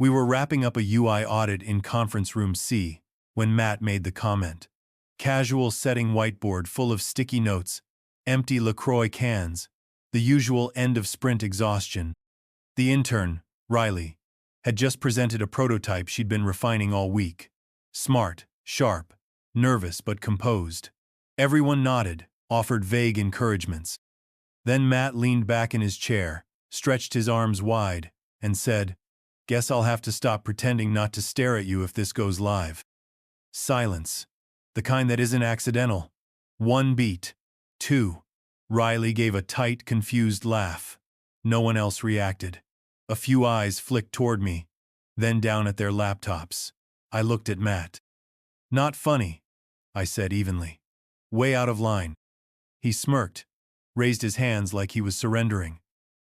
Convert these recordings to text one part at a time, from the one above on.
We were wrapping up a UI audit in conference room C when Matt made the comment. Casual setting whiteboard full of sticky notes, empty LaCroix cans, the usual end-of-sprint exhaustion. The intern, Riley, had just presented a prototype she'd been refining all week. Smart, sharp, nervous but composed. Everyone nodded, offered vague encouragements. Then Matt leaned back in his chair, stretched his arms wide, and said, "Guess I'll have to stop pretending not to stare at you if this goes live." Silence. The kind that isn't accidental. 1 beat. 2. Riley gave a tight, confused laugh. No one else reacted. A few eyes flicked toward me, then down at their laptops. I looked at Matt. "Not funny," I said evenly. "Way out of line." He smirked, raised his hands like he was surrendering.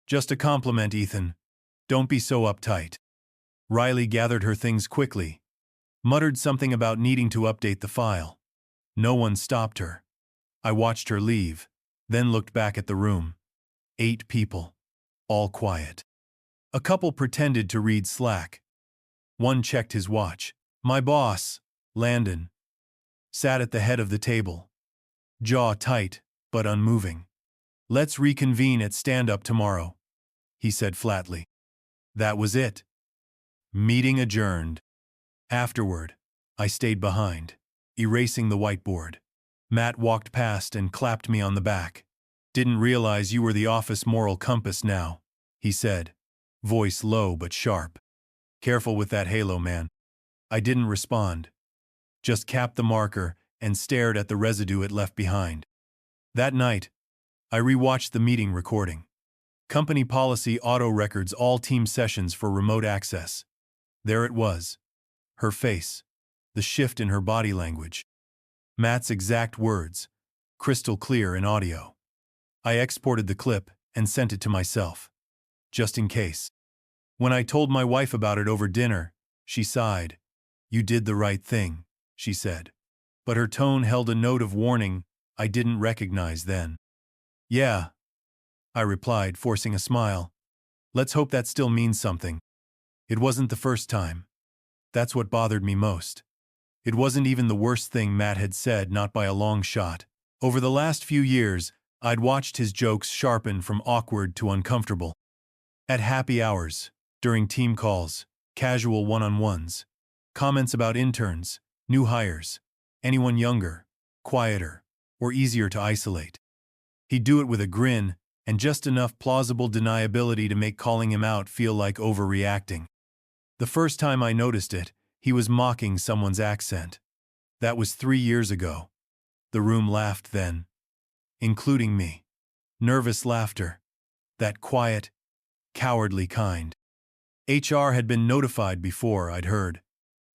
"Just a compliment, Ethan. Don't be so uptight." Riley gathered her things quickly, muttered something about needing to update the file. No one stopped her. I watched her leave, then looked back at the room. 8 people, all quiet. A couple pretended to read Slack. One checked his watch. My boss, Landon, sat at the head of the table, jaw tight but unmoving. "Let's reconvene at stand-up tomorrow," he said flatly. That was it. Meeting adjourned. Afterward, I stayed behind, erasing the whiteboard. Matt walked past and clapped me on the back. "Didn't realize you were the office moral compass now," he said, voice low but sharp. "Careful with that halo, man." I didn't respond, just capped the marker and stared at the residue it left behind. That night, I rewatched the meeting recording. Company policy auto-records all team sessions for remote access. There it was. Her face, the shift in her body language. Matt's exact words, crystal clear in audio. I exported the clip and sent it to myself, just in case. When I told my wife about it over dinner, she sighed. "You did the right thing," she said. But her tone held a note of warning I didn't recognize then. "Yeah," I replied, forcing a smile. "Let's hope that still means something." It wasn't the first time. That's what bothered me most. It wasn't even the worst thing Matt had said, not by a long shot. Over the last few years, I'd watched his jokes sharpen from awkward to uncomfortable. At happy hours, during team calls, casual one-on-ones, comments about interns, new hires, anyone younger, quieter, or easier to isolate. He'd do it with a grin and just enough plausible deniability to make calling him out feel like overreacting. The first time I noticed it, he was mocking someone's accent. That was 3 years ago. The room laughed then, including me. Nervous laughter. That quiet, cowardly kind. HR had been notified before, I'd heard,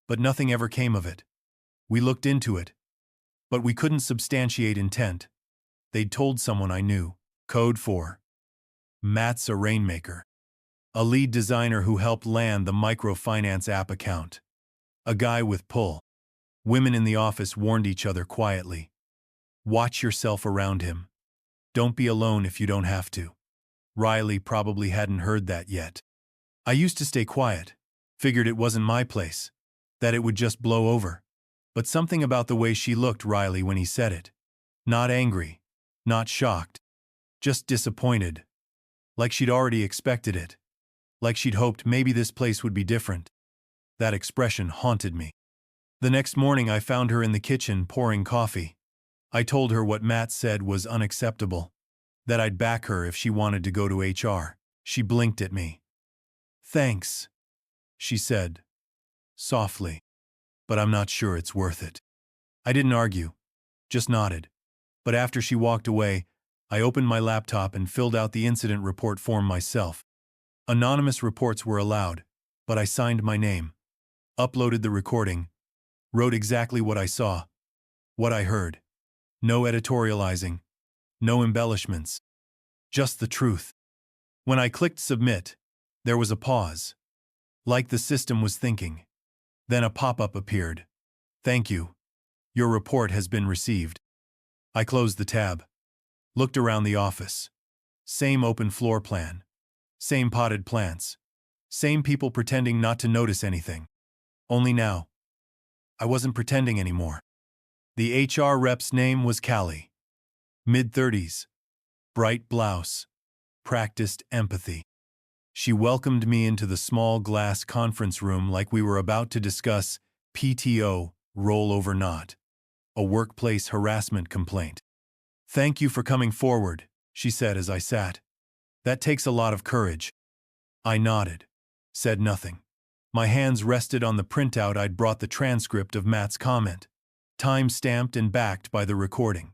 but nothing ever came of it. We looked into it, but we couldn't substantiate intent. They'd told someone I knew. Code 4. Matt's a rainmaker. A lead designer who helped land the microfinance app account. A guy with pull. Women in the office warned each other quietly. Watch yourself around him. Don't be alone if you don't have to. Riley probably hadn't heard that yet. I used to stay quiet, figured it wasn't my place, that it would just blow over. But something about the way she looked Riley when he said it. Not angry, not shocked, just disappointed. Like she'd already expected it. Like she'd hoped maybe this place would be different. That expression haunted me. The next morning I found her in the kitchen pouring coffee. I told her what Matt said was unacceptable, that I'd back her if she wanted to go to HR. She blinked at me. "Thanks," she said, softly, "but I'm not sure it's worth it." I didn't argue, just nodded. But after she walked away, I opened my laptop and filled out the incident report form myself. Anonymous reports were allowed, but I signed my name, uploaded the recording, wrote exactly what I saw, what I heard. No editorializing, no embellishments, just the truth. When I clicked submit, there was a pause, like the system was thinking. Then a pop-up appeared. "Thank you. Your report has been received." I closed the tab, looked around the office. Same open floor plan, same potted plants, Same people pretending not to notice anything. Only now, I wasn't pretending anymore. The HR rep's name was Callie. Mid-30s. Bright blouse. Practiced empathy. She welcomed me into the small glass conference room like we were about to discuss PTO, rollover not, a workplace harassment complaint. "Thank you for coming forward," she said as I sat. "That takes a lot of courage." I nodded, said nothing. My hands rested on the printout I'd brought the transcript of Matt's comment, time-stamped and backed by the recording.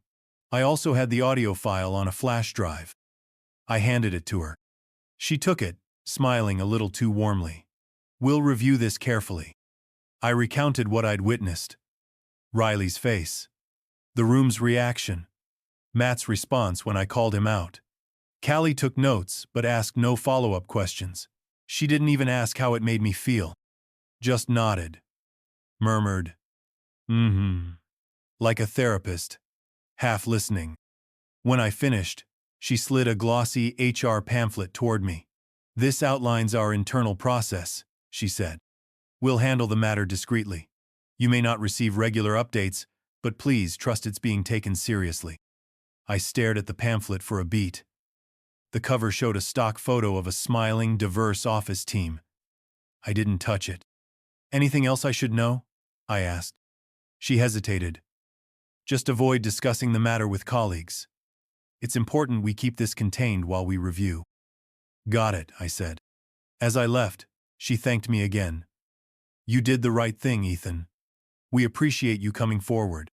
I also had the audio file on a flash drive. I handed it to her. She took it, smiling a little too warmly. "We'll review this carefully." I recounted what I'd witnessed. Riley's face. The room's reaction. Matt's response when I called him out. Callie took notes but asked no follow-up questions. She didn't even ask how it made me feel. Just nodded. Murmured, "Mm-hmm," like a therapist, half listening. When I finished, she slid a glossy HR pamphlet toward me. "This outlines our internal process," she said. "We'll handle the matter discreetly. You may not receive regular updates, but please trust it's being taken seriously." I stared at the pamphlet for a beat. The cover showed a stock photo of a smiling, diverse office team. I didn't touch it. "Anything else I should know?" I asked. She hesitated. "Just avoid discussing the matter with colleagues. It's important we keep this contained while we review." "Got it," I said. As I left, she thanked me again. "You did the right thing, Ethan. We appreciate you coming forward."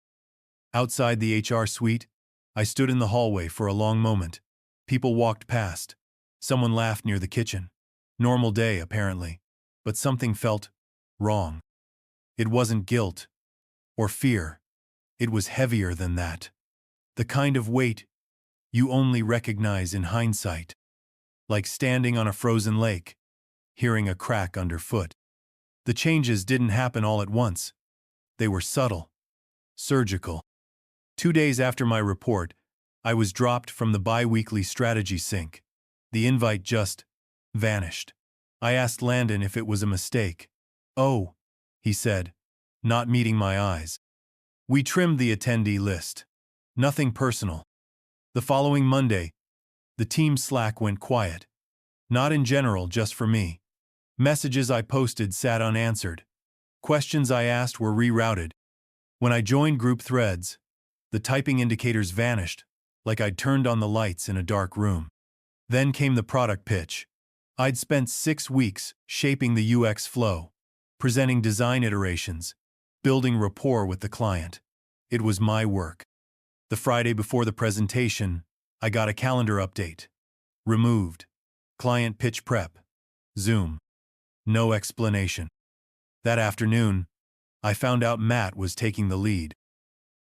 Outside the HR suite, I stood in the hallway for a long moment. People walked past. Someone laughed near the kitchen. Normal day, apparently. But something felt wrong. It wasn't guilt or fear. It was heavier than that. The kind of weight you only recognize in hindsight. Like standing on a frozen lake, hearing a crack underfoot. The changes didn't happen all at once. They were subtle, surgical. 2 days after my report, I was dropped from the bi-weekly strategy sync. The invite just vanished. I asked Landon if it was a mistake. "Oh," he said, not meeting my eyes. "We trimmed the attendee list. Nothing personal." The following Monday, the team's Slack went quiet. Not in general, just for me. Messages I posted sat unanswered. Questions I asked were rerouted. When I joined group threads, the typing indicators vanished, like I'd turned on the lights in a dark room. Then came the product pitch. I'd spent 6 weeks shaping the UX flow, presenting design iterations, building rapport with the client. It was my work. The Friday before the presentation, I got a calendar update. Removed. Client pitch prep. Zoom. No explanation. That afternoon, I found out Matt was taking the lead.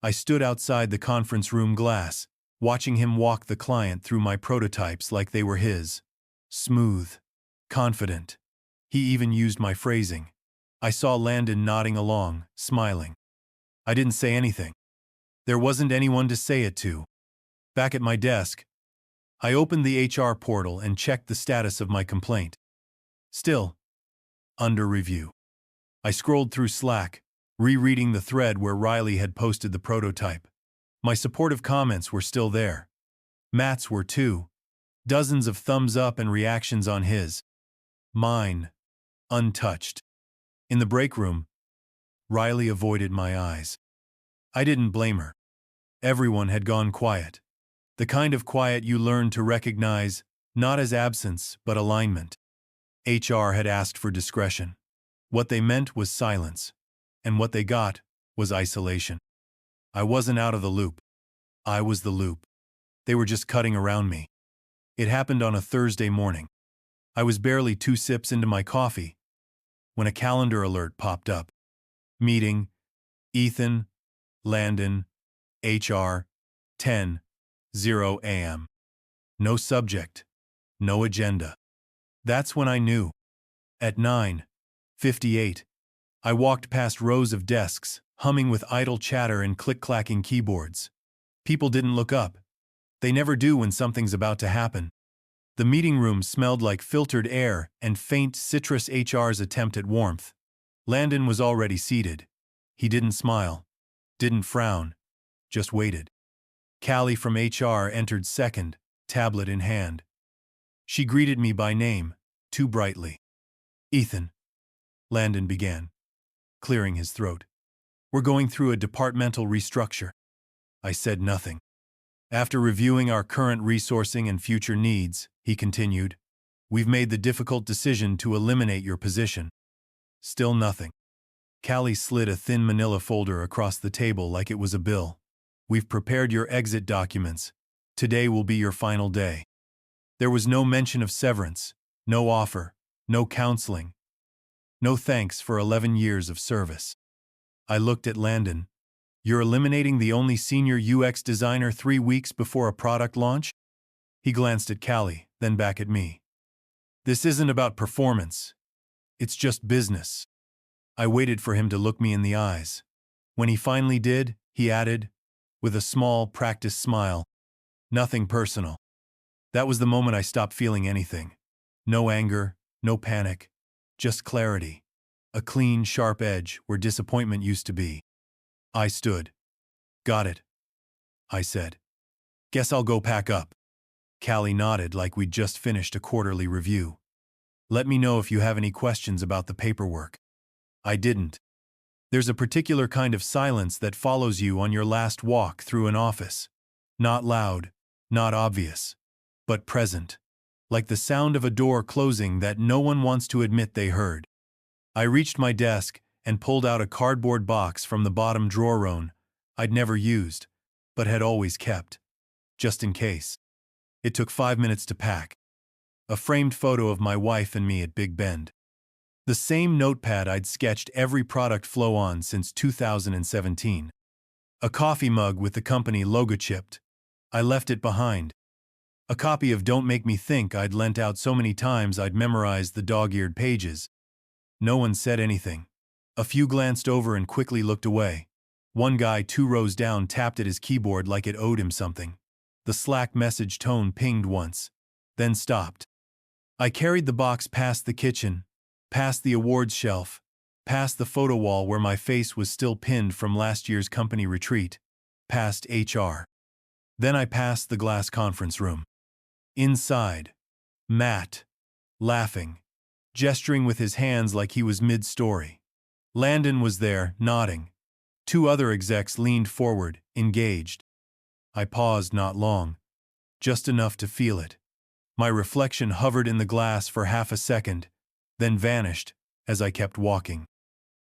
I stood outside the conference room glass, watching him walk the client through my prototypes like they were his. Smooth. Confident. He even used my phrasing. I saw Landon nodding along, smiling. I didn't say anything. There wasn't anyone to say it to. Back at my desk, I opened the HR portal and checked the status of my complaint. Still, under review. I scrolled through Slack, rereading the thread where Riley had posted the prototype. My supportive comments were still there. Matt's were too. Dozens of thumbs up and reactions on his. Mine, untouched. In the break room, Riley avoided my eyes. I didn't blame her. Everyone had gone quiet. The kind of quiet you learn to recognize, not as absence, but alignment. HR had asked for discretion. What they meant was silence, and what they got was isolation. I wasn't out of the loop. I was the loop. They were just cutting around me. It happened on a Thursday morning. I was barely 2 sips into my coffee when a calendar alert popped up. Meeting, Ethan, Landon, HR, 10:00 a.m. No subject, no agenda. That's when I knew. At 9:58, I walked past rows of desks, humming with idle chatter and click-clacking keyboards. People didn't look up. They never do when something's about to happen. The meeting room smelled like filtered air and faint citrus. HR's attempt at warmth. Landon was already seated. He didn't smile, didn't frown, just waited. Callie from HR entered second, tablet in hand. She greeted me by name, too brightly. "Ethan," Landon began, clearing his throat. "We're going through a departmental restructure." I said nothing. "After reviewing our current resourcing and future needs," he continued, "we've made the difficult decision to eliminate your position." Still nothing. Callie slid a thin manila folder across the table like it was a bill. "We've prepared your exit documents. Today will be your final day." There was no mention of severance, no offer, no counseling, no thanks for 11 years of service. I looked at Landon. "You're eliminating the only senior UX designer 3 weeks before a product launch?" He glanced at Callie, then back at me. "This isn't about performance. It's just business." I waited for him to look me in the eyes. When he finally did, he added, with a small, practiced smile, "Nothing personal." That was the moment I stopped feeling anything. No anger, no panic, just clarity. A clean, sharp edge where disappointment used to be. I stood. "Got it," I said. "Guess I'll go pack up." Callie nodded like we'd just finished a quarterly review. "Let me know if you have any questions about the paperwork." I didn't. There's a particular kind of silence that follows you on your last walk through an office. Not loud, not obvious, but present. Like the sound of a door closing that no one wants to admit they heard. I reached my desk and pulled out a cardboard box from the bottom drawer I'd never used, but had always kept. Just in case. It took 5 minutes to pack. A framed photo of my wife and me at Big Bend. The same notepad I'd sketched every product flow on since 2017. A coffee mug with the company logo chipped. I left it behind. A copy of Don't Make Me Think I'd lent out so many times I'd memorized the dog-eared pages. No one said anything. A few glanced over and quickly looked away. One guy 2 rows down tapped at his keyboard like it owed him something. The Slack message tone pinged once, then stopped. I carried the box past the kitchen, past the awards shelf, past the photo wall where my face was still pinned from last year's company retreat, past HR. Then I passed the glass conference room. Inside, Matt, laughing, gesturing with his hands like he was mid-story. Landon was there, nodding. 2 other execs leaned forward, engaged. I paused not long, just enough to feel it. My reflection hovered in the glass for half a second, then vanished as I kept walking.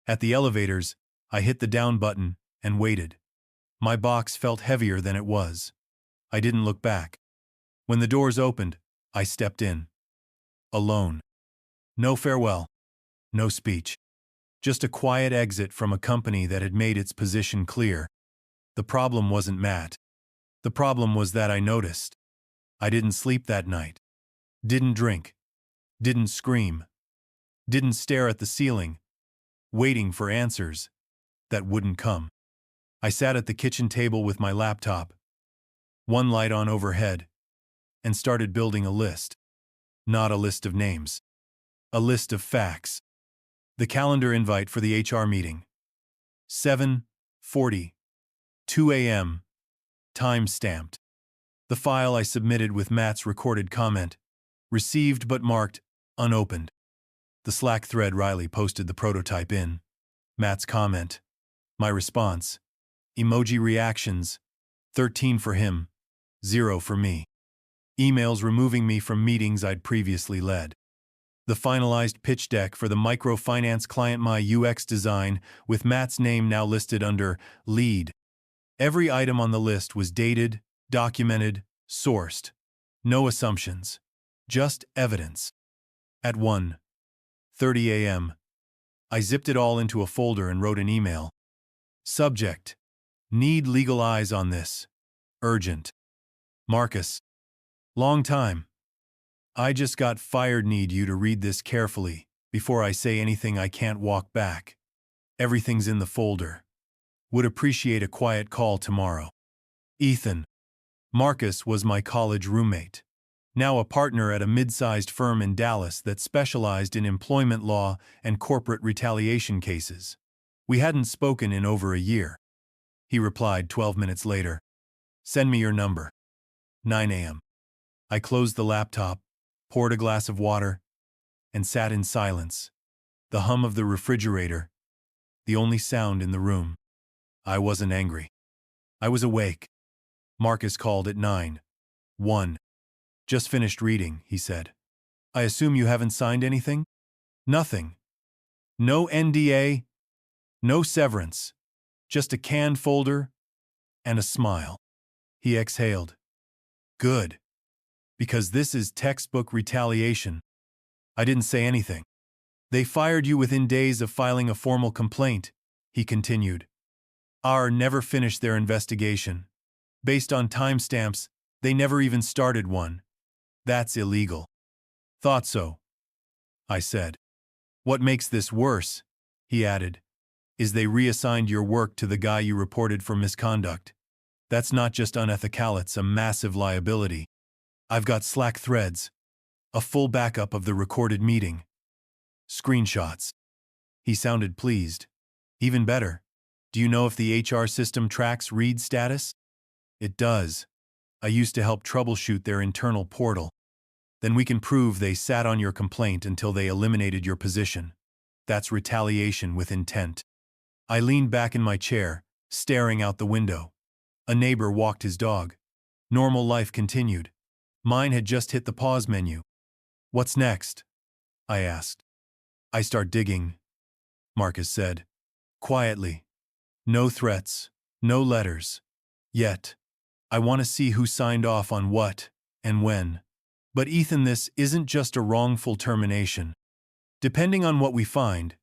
At the elevators, I hit the down button and waited. My box felt heavier than it was. I didn't look back. When the doors opened, I stepped in. Alone. No farewell. No speech. Just a quiet exit from a company that had made its position clear. The problem wasn't Matt. The problem was that I noticed. I didn't sleep that night. Didn't drink. Didn't scream. Didn't stare at the ceiling, waiting for answers that wouldn't come. I sat at the kitchen table with my laptop, one light on overhead, and started building a list. Not a list of names. A list of facts. The calendar invite for the HR meeting. 7:40, 2 a.m., time stamped. The file I submitted with Matt's recorded comment, received but marked unopened. The Slack thread Riley posted the prototype in. Matt's comment. My response. Emoji reactions. 13 for him, 0 for me. Emails removing me from meetings I'd previously led. The finalized pitch deck for the microfinance client My UX design with Matt's name now listed under lead. Every item on the list was dated, documented, sourced. No assumptions. Just evidence. At 1:30 a.m., I zipped it all into a folder and wrote an email. Subject. Need legal eyes on this. Urgent. Marcus. Long time. I just got fired. Need you to read this carefully before I say anything. I can't walk back. Everything's in the folder. Would appreciate a quiet call tomorrow. Ethan. Marcus was my college roommate. now a partner at a mid-sized firm in Dallas that specialized in employment law and corporate retaliation cases. We hadn't spoken in over a year. He replied 12 minutes later. Send me your number. 9 a.m. I closed the laptop, poured a glass of water, and sat in silence. The hum of the refrigerator, the only sound in the room. I wasn't angry. I was awake. Marcus called at 9:01. Just finished reading, he said. I assume you haven't signed anything? Nothing. No NDA, no severance, just a canned folder and a smile. He exhaled. Good. Because this is textbook retaliation. I didn't say anything. They fired you within days of filing a formal complaint, he continued. R never finished their investigation. Based on timestamps, they never even started one. That's illegal. Thought so, I said. What makes this worse, he added, is they reassigned your work to the guy you reported for misconduct. That's not just unethical, it's a massive liability. I've got Slack threads, a full backup of the recorded meeting. Screenshots. He sounded pleased. Even better. Do you know if the HR system tracks read status? It does. I used to help troubleshoot their internal portal. Then we can prove they sat on your complaint until they eliminated your position. That's retaliation with intent. I leaned back in my chair, staring out the window. A neighbor walked his dog. Normal life continued. Mine had just hit the pause menu. What's next? I asked. I start digging, Marcus said. Quietly. No threats, no letters. Yet. I want to see who signed off on what and when. But Ethan, this isn't just a wrongful termination. Depending on what we find,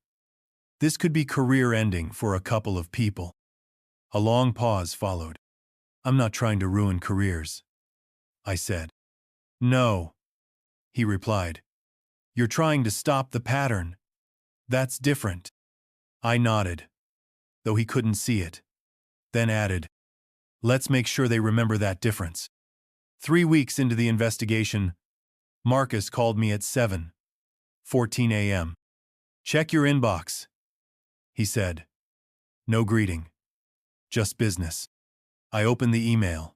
this could be career-ending for a couple of people. A long pause followed. I'm not trying to ruin careers, I said. No, he replied. You're trying to stop the pattern. That's different. I nodded, though he couldn't see it. Then added, let's make sure they remember that difference. 3 weeks into the investigation, Marcus called me at 7:14 a.m. Check your inbox, he said. No greeting. Just business. I opened the email.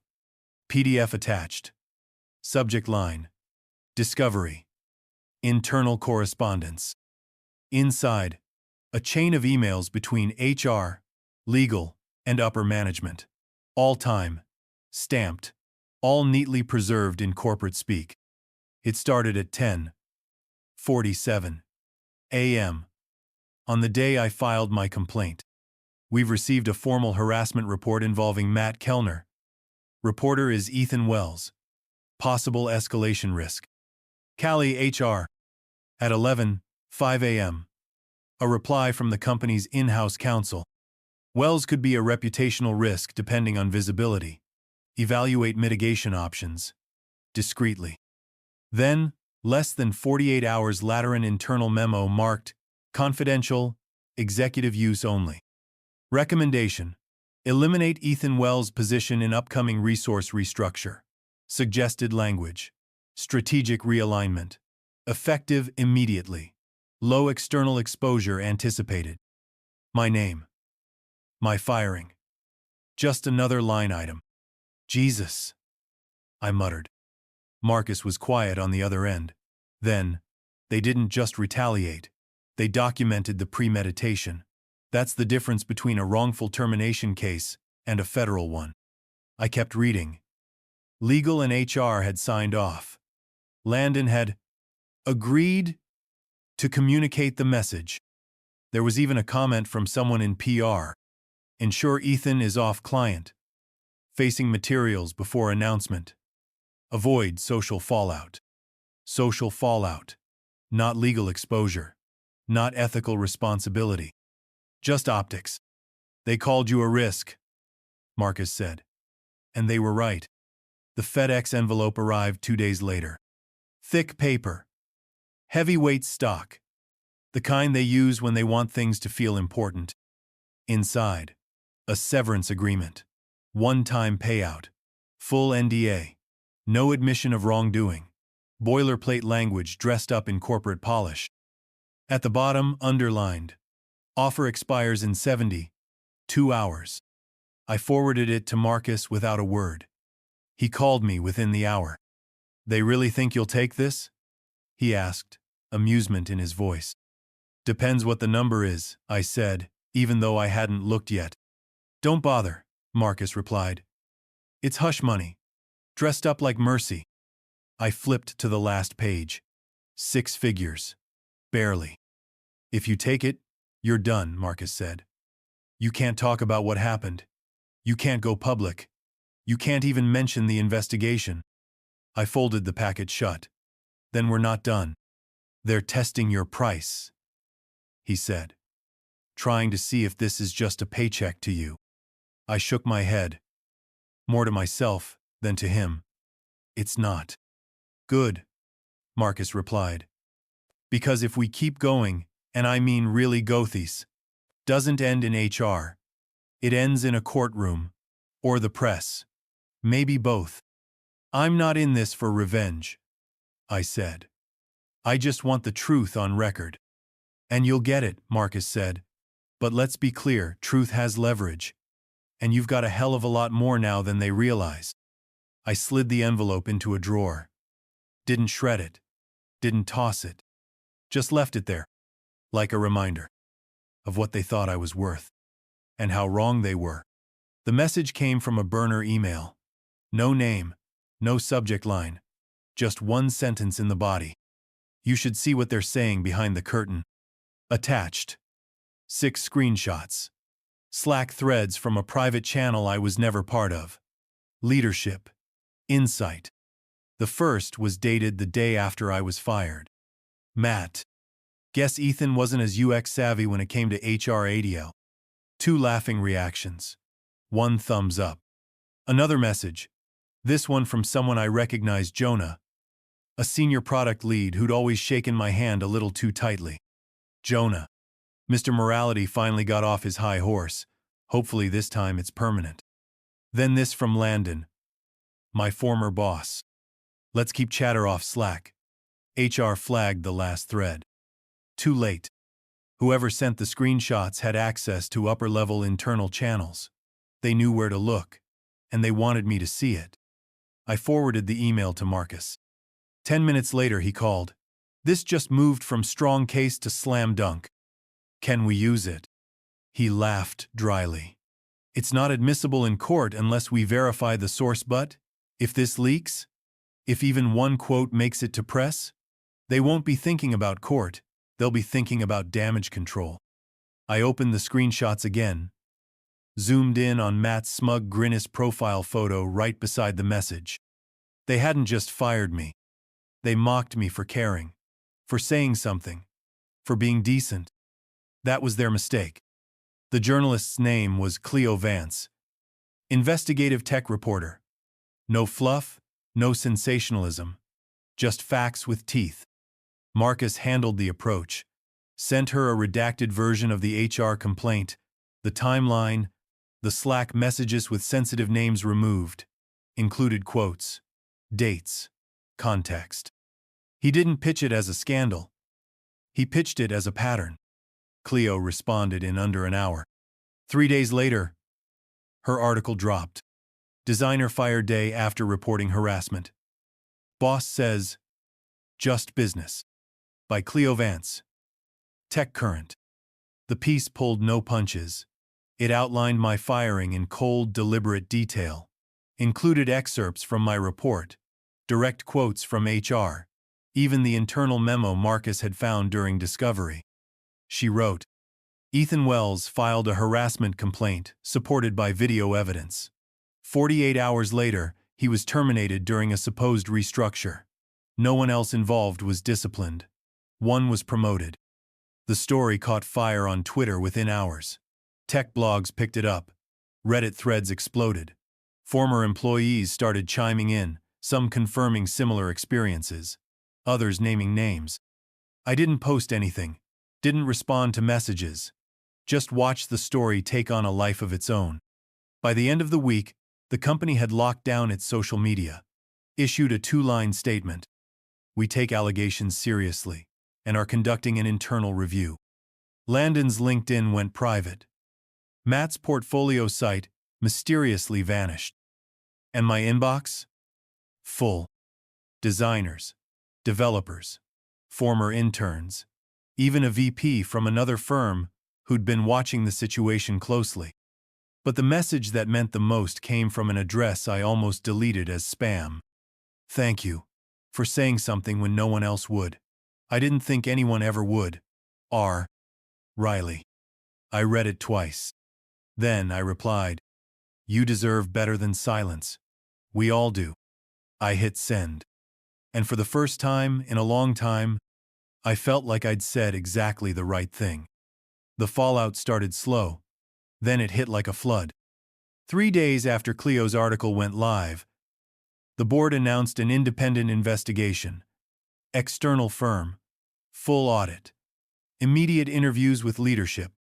PDF attached. Subject line. Discovery. Internal correspondence. Inside, a chain of emails between HR, legal, and upper management. All time. Stamped. All neatly preserved in corporate speak. It started at 10:47 a.m. on the day I filed my complaint. We've received a formal harassment report involving Matt Kellner. Reporter is Ethan Wells. Possible escalation risk. Cali HR. At 11:05 a.m. A reply from the company's in-house counsel. Wells could be a reputational risk depending on visibility. Evaluate mitigation options. Discreetly. Then, less than 48 hours later, an internal memo marked confidential, executive use only. Recommendation. Eliminate Ethan Wells' position in upcoming resource restructure. Suggested language. Strategic realignment. Effective immediately. Low external exposure anticipated. My name. My firing. Just another line item. Jesus, I muttered. Marcus was quiet on the other end. Then, they didn't just retaliate. They documented the premeditation. That's the difference between a wrongful termination case and a federal one. I kept reading. Legal and HR had signed off. Landon had agreed to communicate the message. There was even a comment from someone in PR. Ensure Ethan is off client. Facing materials before announcement. Avoid social fallout. Social fallout. Not legal exposure. Not ethical responsibility. Just optics. They called you a risk, Marcus said. And they were right. The FedEx envelope arrived 2 days later. Thick paper. Heavyweight stock. The kind they use when they want things to feel important. Inside. A severance agreement. One-time payout. Full NDA. No admission of wrongdoing. boilerplate language dressed up in corporate polish. At the bottom, underlined, "Offer expires in 72 hours." I forwarded it to Marcus without a word. He called me within the hour. "They really think you'll take this?" he asked, amusement in his voice. "Depends what the number is," I said, even though I hadn't looked yet. "Don't bother," Marcus replied. "It's hush money, dressed up like mercy." I flipped to the last page. 6 figures. Barely. "If you take it, you're done," Marcus said. "You can't talk about what happened. You can't go public. You can't even mention the investigation." I folded the packet shut. "Then we're not done. They're testing your price," he said. "Trying to see if this is just a paycheck to you." I shook my head. More to myself than to him. "It's not." "Good," Marcus replied. "Because if we keep going, and I mean really go this, doesn't end in HR. It ends in a courtroom. Or the press. Maybe both. I'm not in this for revenge," I said. "I just want the truth on record." "And you'll get it," Marcus said. "But let's be clear, truth has leverage. And you've got a hell of a lot more now than they realize." I slid the envelope into a drawer. Didn't shred it. Didn't toss it. Just left it there. Like a reminder of what they thought I was worth. And how wrong they were. The message came from a burner email. No name. No subject line. Just one sentence in the body. "You should see what they're saying behind the curtain." Attached. 6 screenshots. Slack threads from a private channel I was never part of. Leadership. Insight. The first was dated the day after I was fired. "Matt. Guess Ethan wasn't as UX savvy when it came to HR ADO." 2 laughing reactions. 1 thumbs up. Another message. This one from someone I recognized, Jonah. A senior product lead who'd always shaken my hand a little too tightly. Jonah. Mr. Morality finally got off his high horse. Hopefully this time it's permanent. Then this from Landon. My former boss. "Let's keep chatter off Slack." HR flagged the last thread. Too late. Whoever sent the screenshots had access to upper-level internal channels. They knew where to look, and they wanted me to see it. I forwarded the email to Marcus. 10 minutes later he called. "This just moved from strong case to slam dunk. Can we use it?" He laughed dryly. "It's not admissible in court unless we verify the source, but if this leaks, if even one quote makes it to press, they won't be thinking about court, they'll be thinking about damage control." I opened the screenshots again, zoomed in on Matt's smug grimace profile photo right beside the message. They hadn't just fired me. They mocked me for caring, for saying something, for being decent. That was their mistake. The journalist's name was Cleo Vance. Investigative tech reporter. No fluff, no sensationalism. Just facts with teeth. Marcus handled the approach. Sent her a redacted version of the HR complaint, the timeline, the Slack messages with sensitive names removed, included quotes, dates, context. He didn't pitch it as a scandal. He pitched it as a pattern. Cleo responded in under an hour. 3 days later, her article dropped. Designer fired day after reporting harassment. Boss says, "Just business." By Cleo Vance. Tech Current. The piece pulled no punches. It outlined my firing in cold, deliberate detail. Included excerpts from my report, direct quotes from HR, even the internal memo Marcus had found during discovery. She wrote, "Ethan Wells filed a harassment complaint, supported by video evidence. 48 hours later, he was terminated during a supposed restructure. No one else involved was disciplined. One was promoted." The story caught fire on Twitter within hours. Tech blogs picked it up. Reddit threads exploded. Former employees started chiming in, some confirming similar experiences, others naming names. I didn't post anything, didn't respond to messages, just watched the story take on a life of its own. By the end of the week, the company had locked down its social media, issued a 2-line statement. We take allegations seriously and are conducting an internal review. Landon's LinkedIn went private. Matt's portfolio site mysteriously vanished. And my inbox? Full. Designers, developers, former interns, even a VP from another firm who'd been watching the situation closely. But the message that meant the most came from an address I almost deleted as spam. Thank you for saying something when no one else would. I didn't think anyone ever would. R. Riley. I read it twice. Then I replied, "You deserve better than silence. We all do." I hit send. And for the first time in a long time, I felt like I'd said exactly the right thing. The fallout started slow. Then it hit like a flood. 3 days after Cleo's article went live, the board announced an independent investigation. External firm. Full audit. Immediate interviews with leadership.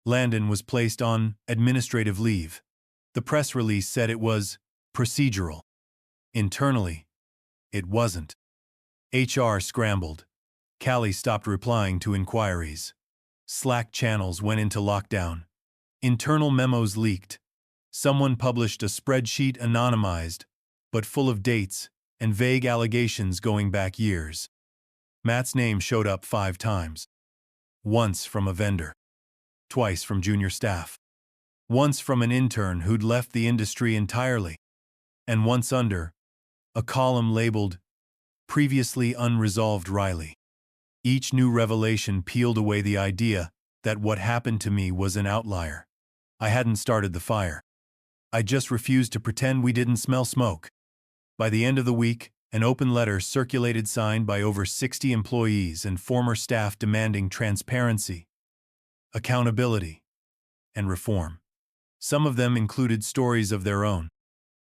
Landon was placed on administrative leave. The press release said it was procedural. Internally, it wasn't. HR scrambled. Callie stopped replying to inquiries. Slack channels went into lockdown. Internal memos leaked. Someone published a spreadsheet anonymized, but full of dates and vague allegations going back years. Matt's name showed up 5 times. Once from a vendor. Twice from junior staff. Once from an intern who'd left the industry entirely. And once under a column labeled Previously Unresolved Riley. Each new revelation peeled away the idea that what happened to me was an outlier. I hadn't started the fire. I just refused to pretend we didn't smell smoke. By the end of the week, an open letter circulated signed by over 60 employees and former staff demanding transparency, accountability, and reform. Some of them included stories of their own.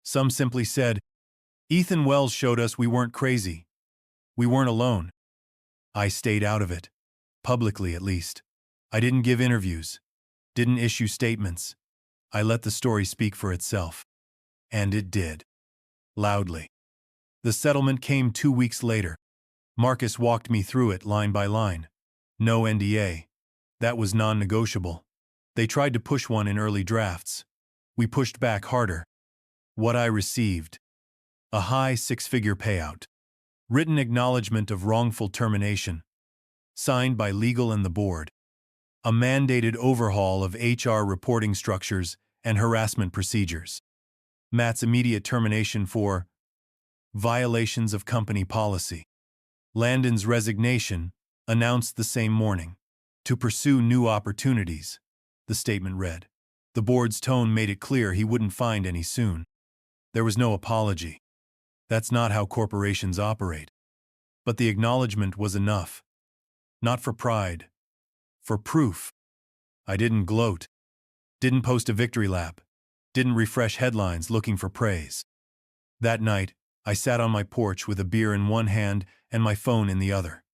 Some simply said, "Ethan Wells showed us we weren't crazy. We weren't alone." I stayed out of it. Publicly, at least. I didn't give interviews. Didn't issue statements. I let the story speak for itself. And it did. Loudly. The settlement came 2 weeks later. Marcus walked me through it line by line. No NDA. That was non-negotiable. They tried to push one in early drafts. We pushed back harder. What I received: a high 6-figure payout. Written acknowledgement of wrongful termination. Signed by legal and the board. A mandated overhaul of HR reporting structures and harassment procedures. Matt's immediate termination for violations of company policy. Landon's resignation, announced the same morning. To pursue new opportunities, the statement read. The board's tone made it clear he wouldn't find any soon. There was no apology. That's not how corporations operate. But the acknowledgement was enough. Not for pride. For proof. I didn't gloat. Didn't post a victory lap. Didn't refresh headlines looking for praise. That night, I sat on my porch with a beer in one hand and my phone in the other.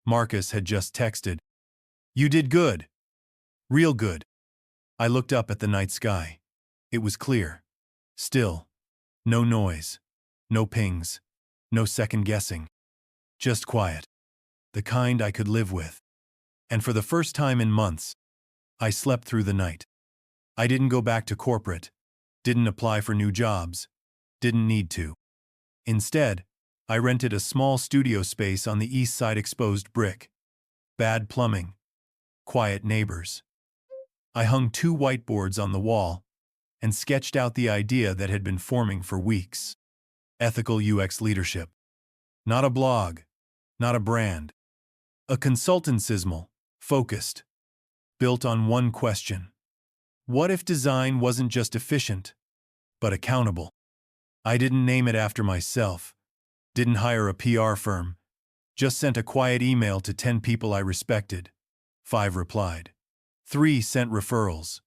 Marcus had just texted, "You did good. Real good." I looked up at the night sky. It was clear. Still. No noise. No pings. No second guessing. Just quiet. The kind I could live with. And for the first time in months, I slept through the night. I didn't go back to corporate. Didn't apply for new jobs. Didn't need to. Instead, I rented a small studio space on the east side, exposed brick. Bad plumbing. Quiet neighbors. I hung 2 whiteboards on the wall and sketched out the idea that had been forming for weeks. Ethical UX leadership. Not a blog. Not a brand. A consultancismal, focused. Built on one question. What if design wasn't just efficient, but accountable? I didn't name it after myself. Didn't hire a PR firm. Just sent a quiet email to 10 people I respected. 5 replied. 3 sent referrals.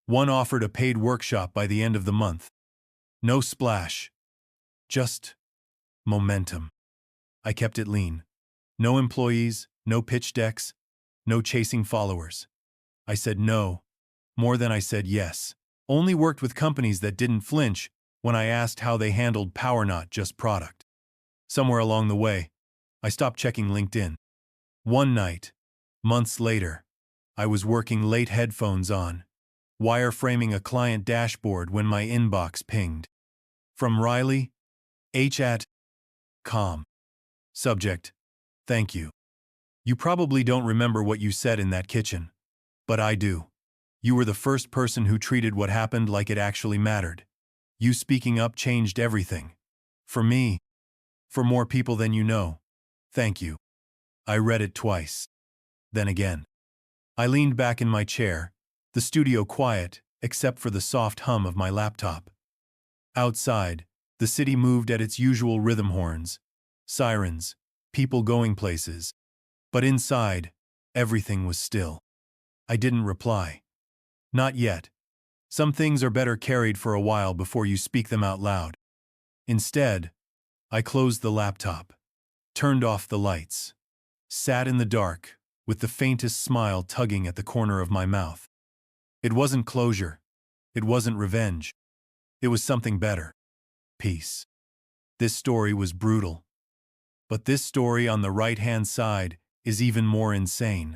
1 offered a paid workshop by the end of the month. No splash. Just momentum. I kept it lean. No employees, no pitch decks, no chasing followers. I said no, more than I said yes. Only worked with companies that didn't flinch when I asked how they handled power, not just product. Somewhere along the way, I stopped checking LinkedIn. One night, months later, I was working late, headphones on, wireframing a client dashboard when my inbox pinged. From Riley, H at com. Subject: thank you. You probably don't remember what you said in that kitchen, but I do. You were the first person who treated what happened like it actually mattered. You speaking up changed everything. For me, for more people than you know. Thank you. I read it twice. Then again. I leaned back in my chair, the studio quiet, except for the soft hum of my laptop. Outside, the city moved at its usual rhythm: horns, sirens, people going places. But inside, everything was still. I didn't reply. Not yet. Some things are better carried for a while before you speak them out loud. Instead, I closed the laptop, turned off the lights, sat in the dark, with the faintest smile tugging at the corner of my mouth. It wasn't closure. It wasn't revenge. It was something better. Peace. This story was brutal. But this story on the right-hand side is even more insane.